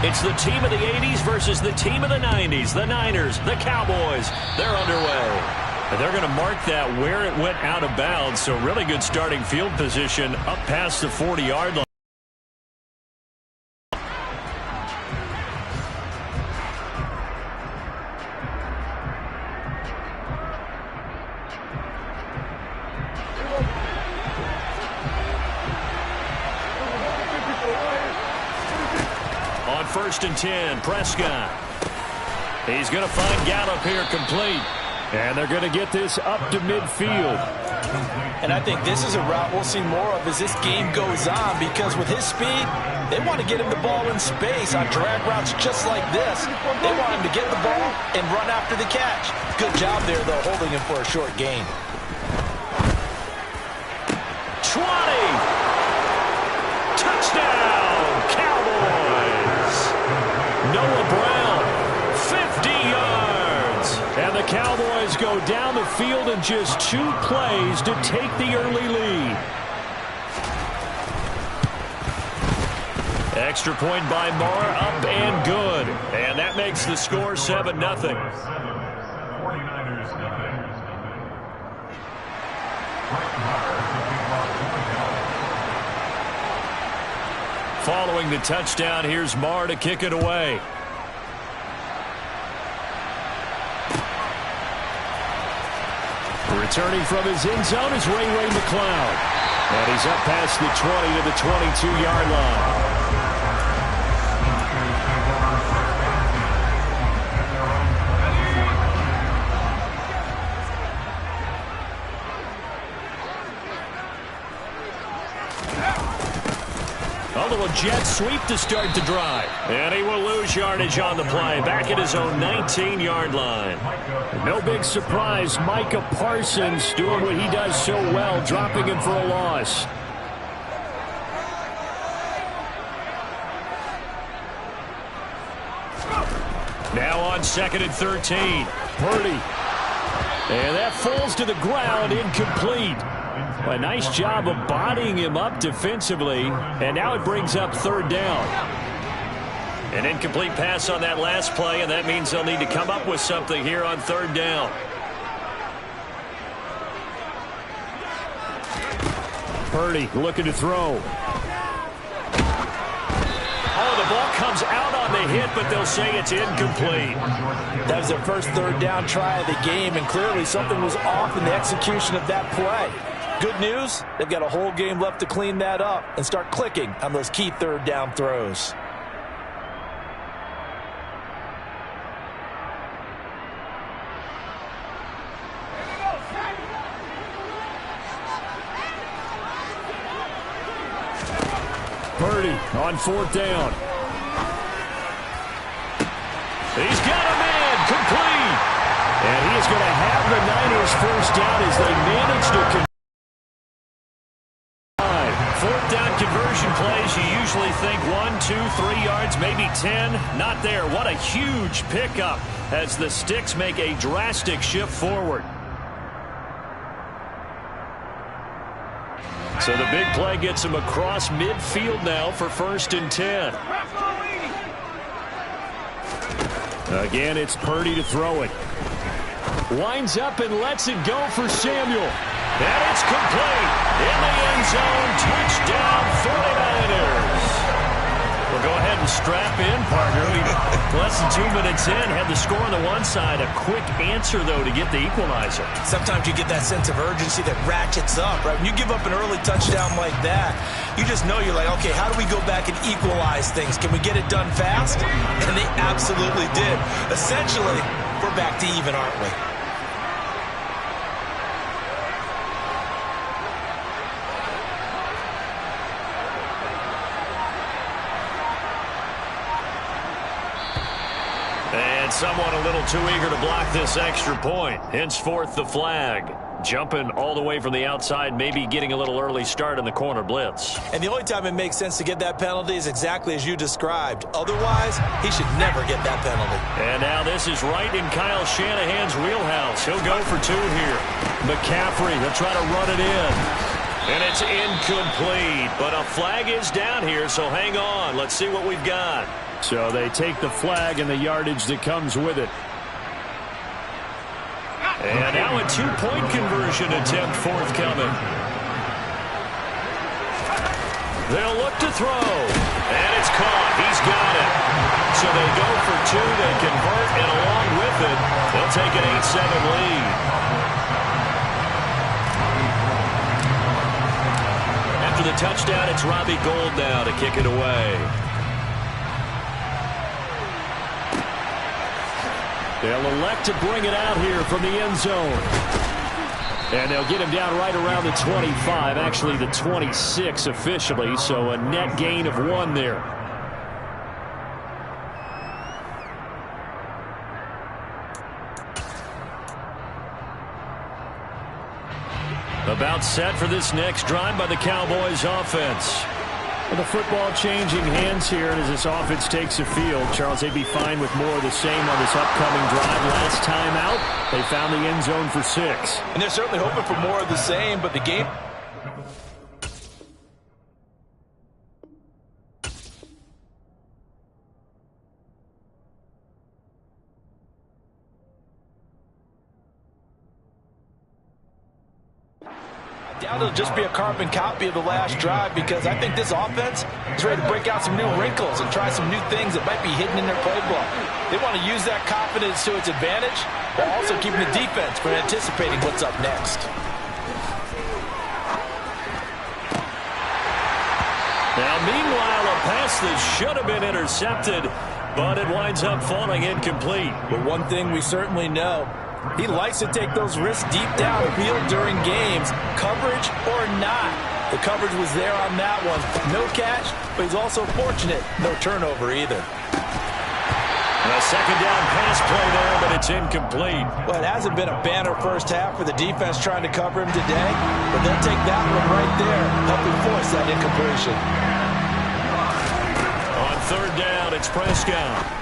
It's the team of the 80s versus the team of the 90s. The Niners, the Cowboys, they're underway. They're going to mark that where it went out of bounds, so really good starting field position up past the 40-yard line. On 1st and 10, Prescott. He's going to find Gallup here complete. And they're going to get this up to midfield. And I think this is a route we'll see more of as this game goes on, because with his speed, they want to get him the ball in space on drag routes just like this. They want him to get the ball and run after the catch. Good job there, though, holding him for a short gain. 20! Touchdown, Cowboys! Noah Brown, 50 yards! And the Cowboys go down the field in just 2 plays to take the early lead. Extra point by Marr, up and good. And that makes the score 7-0. Following the touchdown, here's Marr to kick it away. Returning from his end zone is Ray McCloud. And he's up past the 20 to the 22-yard line. A little jet sweep to start the drive. And he will lose yardage on the play. Back at his own 19-yard line. No big surprise. Micah Parsons doing what he does so well, dropping him for a loss. Now on 2nd and 13. Purdy. And that falls to the ground, incomplete. A nice job of bodying him up defensively, and now it brings up 3rd down. An incomplete pass on that last play, and that means they'll need to come up with something here on 3rd down. Purdy looking to throw. Oh, the ball comes out on the hit, but they'll say it's incomplete. That was their first 3rd down try of the game, and clearly something was off in the execution of that play. Good news, they've got a whole game left to clean that up and start clicking on those key 3rd down throws. Purdy on 4th down. He's got a man complete. And he is going to have the Niners 1st down as they manage to 4th down conversion plays, you usually think 1, 2, 3 yards, maybe 10. Not there. What a huge pickup as the Sticks make a drastic shift forward. So the big play gets him across midfield now for 1st and 10. Again, it's Purdy to throw it. Winds up and lets it go for Samuel. And it's complete. In the end zone, touchdown 49ers. Well, go ahead and strap in, partner. Less than 2 minutes in, had the score on the one side. A quick answer, though, to get the equalizer. Sometimes you get that sense of urgency that ratchets up, right? When you give up an early touchdown like that, you just know you're like, okay, how do we go back and equalize things? Can we get it done fast? And they absolutely did. Essentially, we're back to even, aren't we? Someone a little too eager to block this extra point. Henceforth, the flag. Jumping all the way from the outside, maybe getting a little early start in the corner blitz. And the only time it makes sense to get that penalty is exactly as you described. Otherwise, he should never get that penalty. And now this is right in Kyle Shanahan's wheelhouse. He'll go for 2 here. McCaffrey, he'll try to run it in. And it's incomplete. But a flag is down here, so hang on. Let's see what we've got. So they take the flag and the yardage that comes with it. And now a two-point conversion attempt forthcoming. They'll look to throw. And it's caught. He's got it. So they go for two. They convert, and along with it, they'll take an 8-7 lead. After the touchdown, it's Robbie Gould now to kick it away. They'll elect to bring it out here from the end zone. And they'll get him down right around the 25, actually the 26 officially, so a net gain of 1 there. About set for this next drive by the Cowboys offense. With the football changing hands here, and as this offense takes the field, Charles, they'd be fine with more of the same on this upcoming drive. Last time out, they found the end zone for 6. And they're certainly hoping for more of the same, but the game... It'll just be a carbon copy of the last drive, because I think this offense is ready to break out some new wrinkles and try some new things that might be hidden in their playbook. They want to use that confidence to its advantage while also keeping the defense from anticipating what's up next. Now, meanwhile, a pass that should have been intercepted, but it winds up falling incomplete. But one thing we certainly know, he likes to take those risks deep downfield during games, coverage or not. The coverage was there on that one. No catch, but he's also fortunate. No turnover either. A second down pass play there, but it's incomplete. Well, it hasn't been a banner first half for the defense trying to cover him today, but they'll take that one right there, helping force that incompletion. On third down, it's Prescott.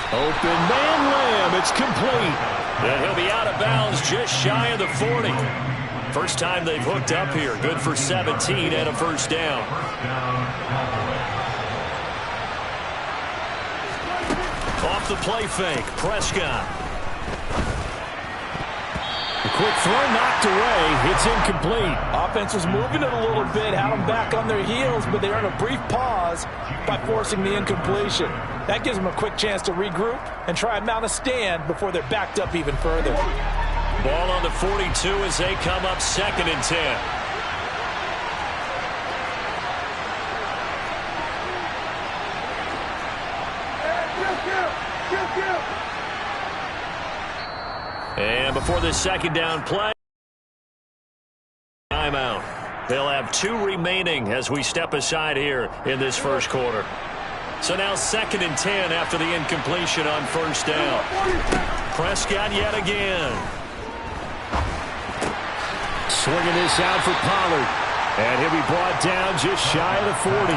Open man Lamb, it's complete. And he'll be out of bounds just shy of the 40. First time they've hooked up here. Good for 17 and a first down. Off the play fake, Prescott. A quick throw knocked away. It's incomplete. Offense was moving it a little bit, had them back on their heels, but they earned a brief pause by forcing the incompletion. That gives them a quick chance to regroup and try and mount a stand before they're backed up even further. Ball on the 42 as they come up 2nd and 10. And before the second down play, timeout. They'll have 2 remaining as we step aside here in this first quarter. So now 2nd and 10 after the incompletion on first down. Prescott yet again. Swinging this out for Pollard. And he'll be brought down just shy of the 40.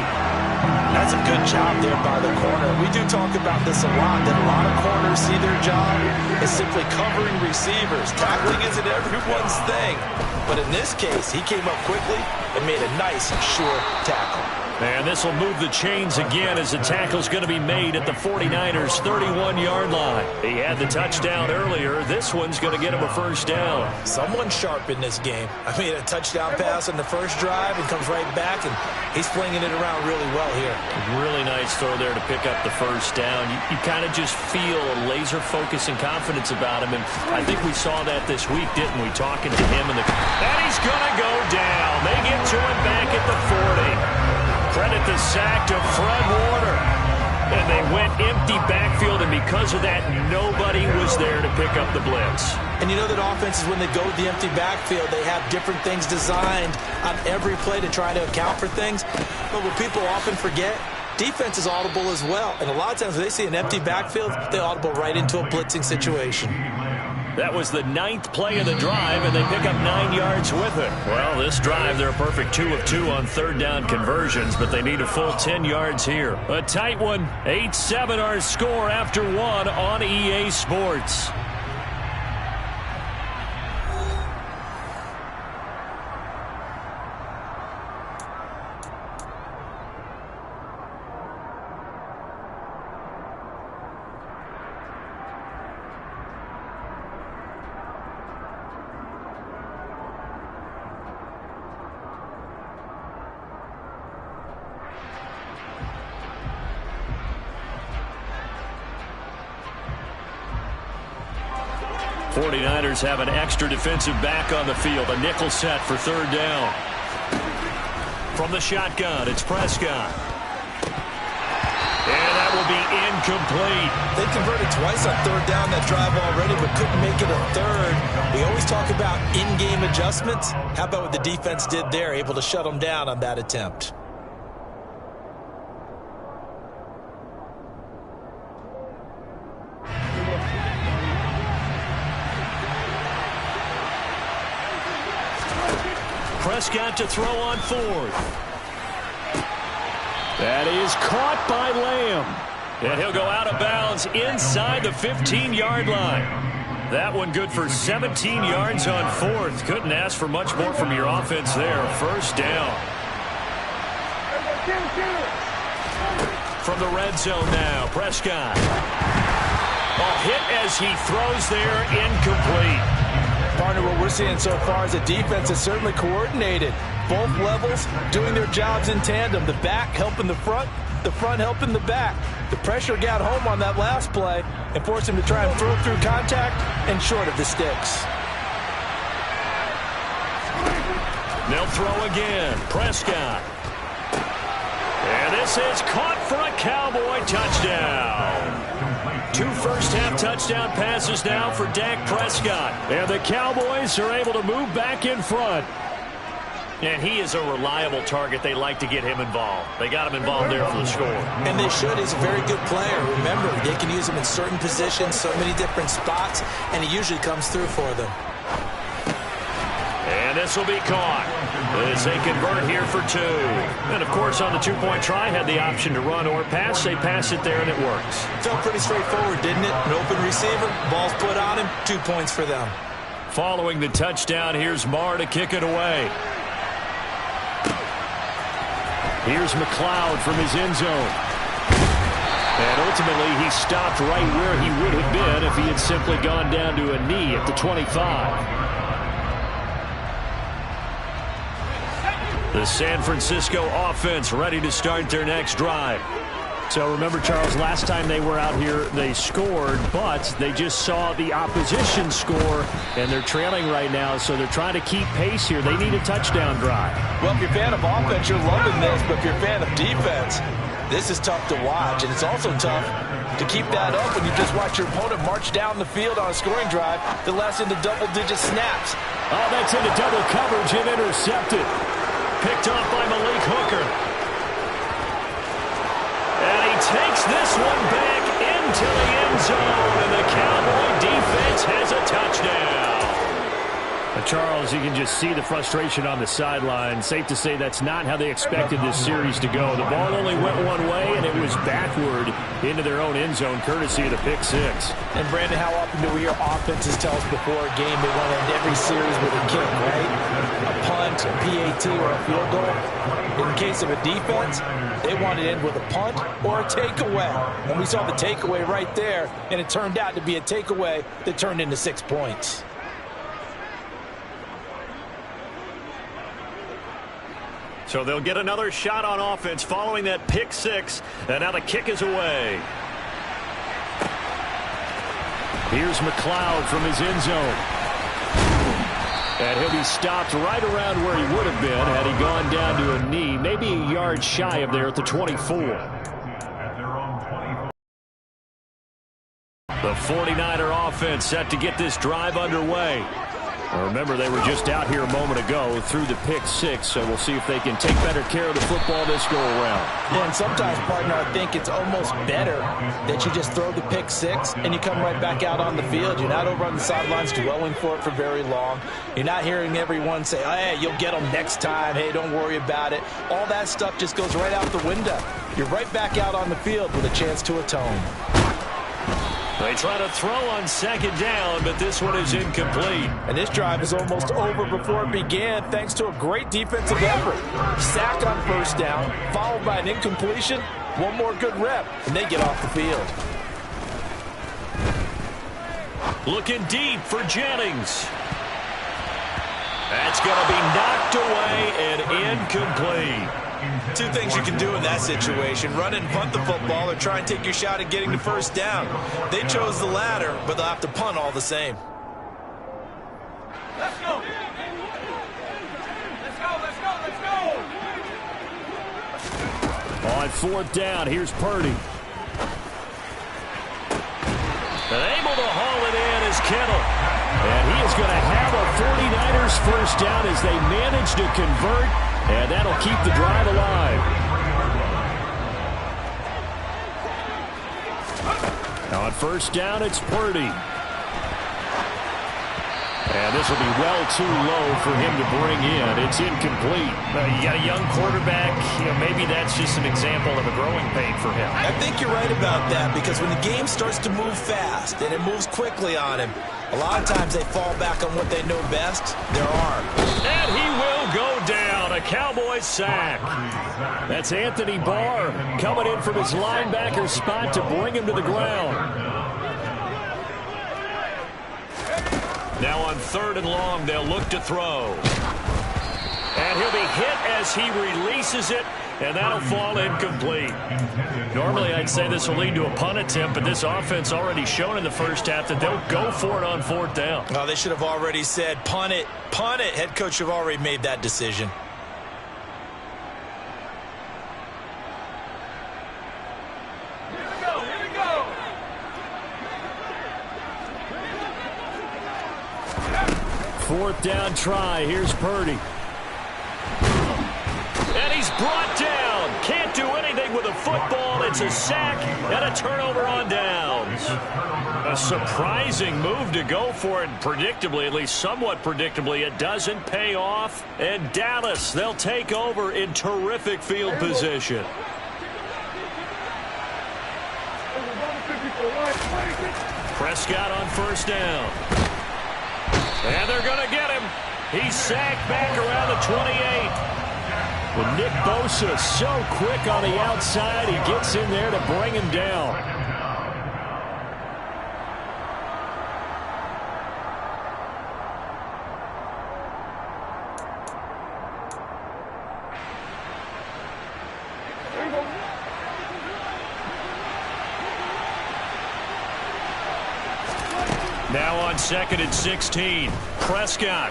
That's a good job there by the corner. We do talk about this a lot, that a lot of corners see their job as simply covering receivers. Tackling isn't everyone's thing. But in this case, he came up quickly and made a nice, sure tackle. And this will move the chains again as the tackle's going to be made at the 49ers' 31-yard line. He had the touchdown earlier. This one's going to get him a first down. Someone sharp in this game. I mean, a touchdown pass on the first drive and comes right back, and he's flinging it around really well here. Really nice throw there to pick up the first down. You kind of just feel a laser focus and confidence about him, and I think we saw that this week, didn't we, talking to him. And he's going to go down. They get to him back at the 40. Credit the sack to Fred Warner. And they went empty backfield, and because of that, nobody was there to pick up the blitz. And you know that offenses, when they go to the empty backfield, they have different things designed on every play to try to account for things. But what people often forget, defense is audible as well. And a lot of times when they see an empty backfield, they audible right into a blitzing situation. That was the 9th play of the drive, and they pick up 9 yards with it. Well, this drive, they're a perfect 2 of 2 on third down conversions, but they need a full 10 yards here. A tight one, 8-7 our score after 1 on EA Sports. 49ers have an extra defensive back on the field. A nickel set for third down. From the shotgun, it's Prescott. And that will be incomplete. They converted twice on third down that drive already, but couldn't make it a third. We always talk about in-game adjustments. How about what the defense did there, able to shut them down on that attempt? Prescott to throw on fourth. That is caught by Lamb. And he'll go out of bounds inside the 15-yard line. That one good for 17 yards on fourth. Couldn't ask for much more from your offense there. First down. From the red zone now, Prescott. A hit as he throws there, incomplete. Partner, what we're seeing so far is the defense is certainly coordinated. Both levels doing their jobs in tandem. The back helping the front helping the back. The pressure got home on that last play and forced him to try and throw through contact and short of the sticks. They'll throw again. Prescott. And this is caught for a Cowboy touchdown. 2 first-half touchdown passes now for Dak Prescott. And the Cowboys are able to move back in front. And he is a reliable target. They like to get him involved. They got him involved there for the score. And they should. He's a very good player. Remember, they can use him in certain positions, so many different spots, and he usually comes through for them. And this will be caught as they convert here for 2. And, of course, on the 2-point try, had the option to run or pass. They pass it there, and it works. Felt pretty straightforward, didn't it? An open receiver, ball's put on him, 2 points for them. Following the touchdown, here's Marr to kick it away. Here's McLeod from his end zone. And ultimately, he stopped right where he would have been if he had simply gone down to a knee at the 25. The San Francisco offense ready to start their next drive. So remember, Charles, last time they were out here, they scored, but they just saw the opposition score, and they're trailing right now, so they're trying to keep pace here. They need a touchdown drive. Well, if you're a fan of offense, you're loving this, but if you're a fan of defense, this is tough to watch, and it's also tough to keep that up when you just watch your opponent march down the field on a scoring drive that lasts into double-digit snaps. Oh, that's into double coverage and intercepted. Picked off by Malik Hooker. And he takes this one back into the end zone, and the Cowboy defense has a touchdown. Charles, you can just see the frustration on the sideline. Safe to say that's not how they expected this series to go. The ball only went one way, and it was backward into their own end zone, courtesy of the pick six. And, Brandon, how often do we hear offenses tell us before a game they want to end every series with a kick, right? A punt, a PAT, or a field goal. In the case of a defense, they want to end with a punt or a takeaway. And we saw the takeaway right there, and it turned out to be a takeaway that turned into 6 points. So they'll get another shot on offense following that pick six. And now the kick is away. Here's McLeod from his end zone. And he'll be stopped right around where he would have been had he gone down to a knee, maybe a yard shy of there at the 24. The 49er offense set to get this drive underway. Remember, they were just out here a moment ago through the pick six, so we'll see if they can take better care of the football this go-around. Yeah, and sometimes, partner, I think it's almost better that you just throw the pick six and you come right back out on the field. You're not over on the sidelines dwelling for it for very long. You're not hearing everyone say, oh, hey, you'll get them next time. Hey, don't worry about it. All that stuff just goes right out the window. You're right back out on the field with a chance to atone. They try to throw on second down, but this one is incomplete. And this drive is almost over before it began thanks to a great defensive effort. Sack on first down, followed by an incompletion, one more good rep, and they get off the field. Looking deep for Jennings. That's going to be knocked away and incomplete. Two things you can do in that situation: run and punt the football, or try and take your shot at getting the first down. They chose the latter, but they'll have to punt all the same. On fourth down, here's Purdy. And able to haul it in is Kittle. And he is going to have a 49ers first down as they manage to convert. And that'll keep the drive alive. Now on first down, it's Purdy. And this will be well too low for him to bring in. It's incomplete. You got a young quarterback. Maybe that's just an example of a growing pain for him. I think you're right about that, because when the game starts to move fast and it moves quickly on him, a lot of times they fall back on what they know best, their arm. And he will go down. A Cowboys sack. That's Anthony Barr coming in from his linebacker spot to bring him to the ground. Now on third and long, they'll look to throw. And he'll be hit as he releases it, and that'll fall incomplete. Normally, I'd say this will lead to a punt attempt, but this offense already shown in the first half that they'll go for it on fourth down. Oh, they should have already said, punt it, punt it. Head coach should have already made that decision. Fourth down try. Here's Purdy. And he's brought down. Can't do anything with a football. It's a sack and a turnover on downs. A surprising move to go for it. Predictably, at least somewhat predictably, it doesn't pay off. And Dallas, they'll take over in terrific field position. Prescott on first down. And they're going to get him. He's sacked back around the 28. But Nick Bosa so quick on the outside, he gets in there to bring him down. Now on second and 16, Prescott.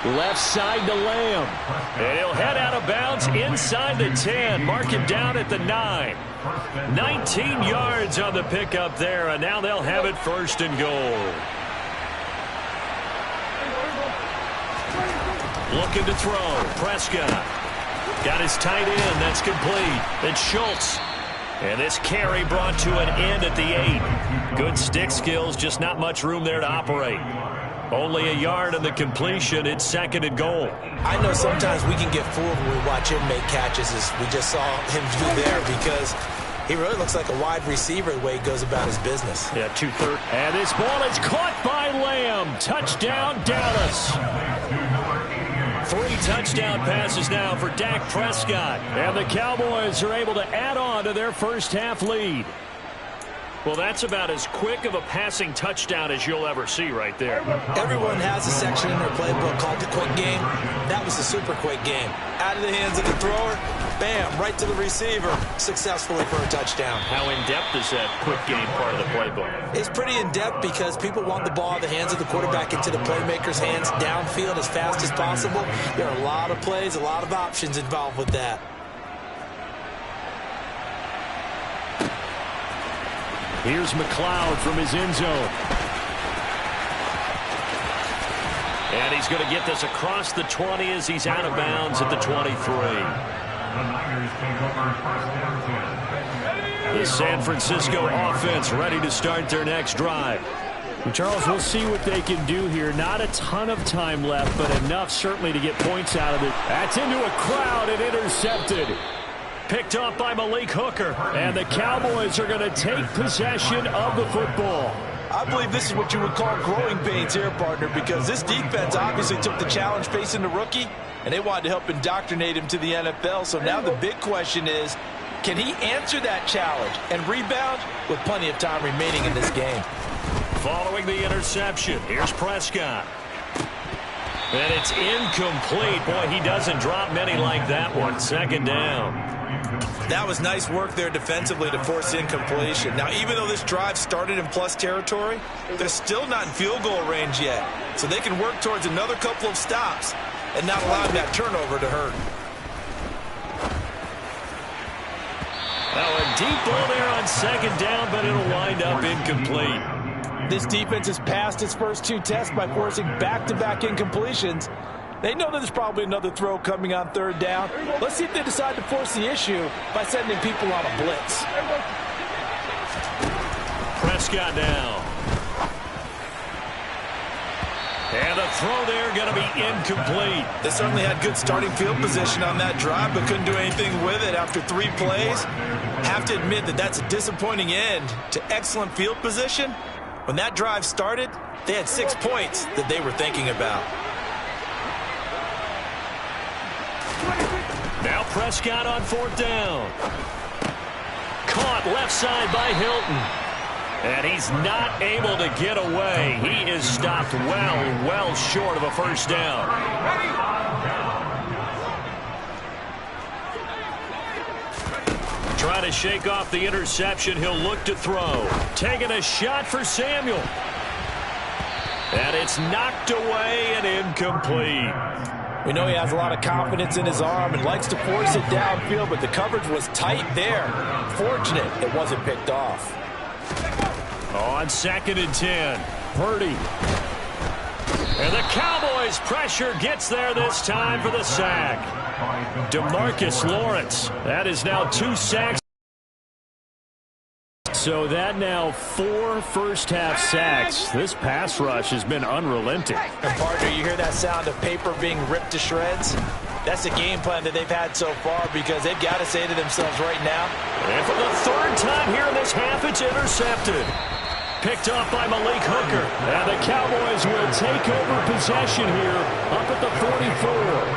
Left side to Lamb. And he'll head out of bounds inside the 10. Mark him down at the 9. 19 yards on the pickup there, and now they'll have it first and goal. Looking to throw. Prescott. Got his tight end. That's complete. It's Schultz. And this carry brought to an end at the 8. Good stick skills, just not much room there to operate. Only a yard on the completion. It's second and goal. I know sometimes we can get fooled when we watch him make catches, as we just saw him do there, because he really looks like a wide receiver the way he goes about his business. Yeah, 2-3. And this ball is caught by Lamb. Touchdown, Dallas. 3 touchdown passes now for Dak Prescott. And the Cowboys are able to add on to their first half lead. Well, that's about as quick of a passing touchdown as you'll ever see right there. Everyone has a section in their playbook called the quick game. That was the super quick game. Out of the hands of the thrower, bam, right to the receiver, successfully for a touchdown. How in-depth is that quick game part of the playbook? It's pretty in-depth because people want the ball in the hands of the quarterback into the playmaker's hands downfield as fast as possible. There are a lot of plays, a lot of options involved with that. Here's McLeod from his end zone. And he's going to get this across the 20 as he's out of bounds at the 23. The San Francisco offense ready to start their next drive. Charles, we'll see what they can do here. Not a ton of time left, but enough certainly to get points out of it. That's into a crowd and intercepted. Picked off by Malik Hooker. And the Cowboys are going to take possession of the football. I believe this is what you would call growing pains here, partner, because this defense obviously took the challenge facing the rookie, and they wanted to help indoctrinate him to the NFL. So now the big question is, can he answer that challenge and rebound with plenty of time remaining in this game? Following the interception, here's Prescott. And it's incomplete. Boy, he doesn't drop many like that one. Second down. That was nice work there defensively to force incompletion. Now, even though this drive started in plus territory, they're still not in field goal range yet. So they can work towards another couple of stops and not allow that turnover to hurt. deep ball there on second down, but it'll wind up incomplete. This defense has passed its first 2 tests by forcing back-to-back incompletions. They know that there's probably another throw coming on third down. Let's see if they decide to force the issue by sending people on a blitz. Prescott now. And the throw there going to be incomplete. They certainly had good starting field position on that drive, but couldn't do anything with it after 3 plays. Have to admit that that's a disappointing end to excellent field position. When that drive started, they had 6 points that they were thinking about. Now Prescott on 4th down. Caught left side by Hilton. And he's not able to get away. He is stopped well short of a first down. Trying to shake off the interception. He'll look to throw. Taking a shot for Samuel. And it's knocked away and incomplete. We know he has a lot of confidence in his arm and likes to force it downfield, but the coverage was tight there. Fortunate it wasn't picked off. On 2nd and 10, Purdy. And the Cowboys' pressure gets there this time for the sack. DeMarcus Lawrence. That is now 2 sacks. So that now 4 first-half sacks. This pass rush has been unrelenting. And partner, you hear that sound of paper being ripped to shreds? That's the game plan that they've had so far because they've got to say to themselves right now. And for the 3rd time here in this half, it's intercepted. Picked off by Malik Hooker. And the Cowboys will take over possession here up at the 44.